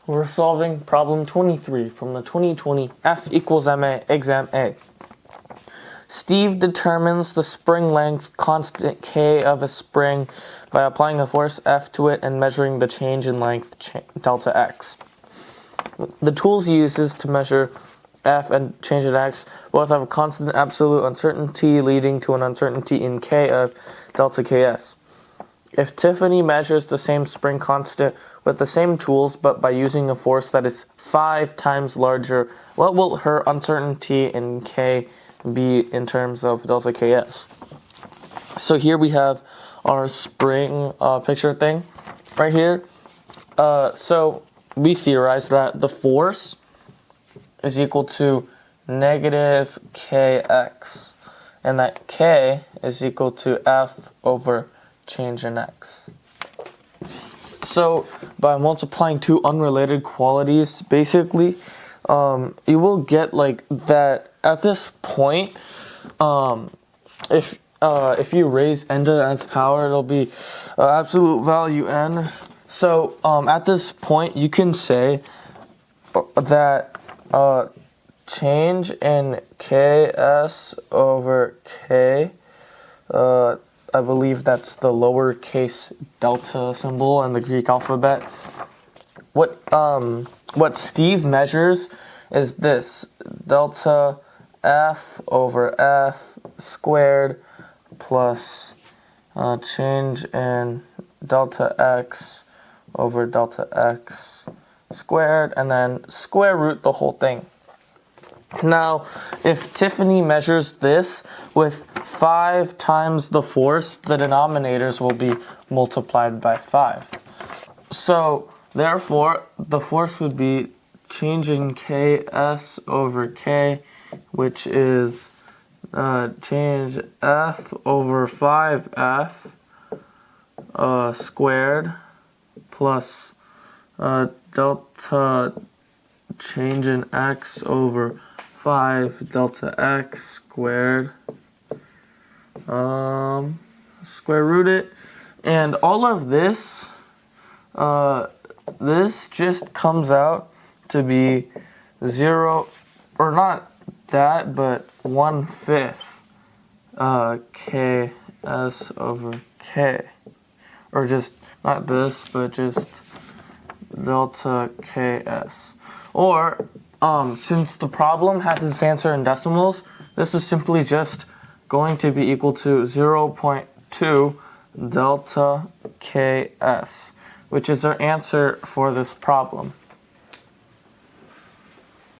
We're solving problem 23 from the 2020 F equals MA exam A. Steve determines the spring length constant K of a spring by applying a force F to it and measuring the change in length delta X. The tools he uses to measure F and change in X both have a constant absolute uncertainty leading to an uncertainty in K of delta Ks. If Tiffany measures the same spring constant with the same tools but by using a force that is 5 times larger, what will her uncertainty in K be in terms of delta Ks? So here we have our spring picture thing right here. So we theorized that the force is equal to negative Kx, and that K is equal to F over change in X. So by multiplying two unrelated quantities, basically, you will get like that at this point. If you raise n to the nth power, it'll be absolute value n. So at this point, you can say that change in Ks over K, I believe that's the lowercase delta symbol in the Greek alphabet. What Steve measures is this: delta F over F squared plus change in delta X over delta X squared, and then square root the whole thing. Now, if Tiffany measures this with 5 times the force, the denominators will be multiplied by 5. So, therefore, the force would be change in Ks over K, which is change F over 5F squared plus delta change in X over 5 delta X squared, square root it, and all of this, this just comes out to be 0, or not that, but 1/5 Ks over K, or just not this, but just delta Ks. Or since the problem has its answer in decimals, this is simply just going to be equal to 0.2 delta Ks, which is our answer for this problem.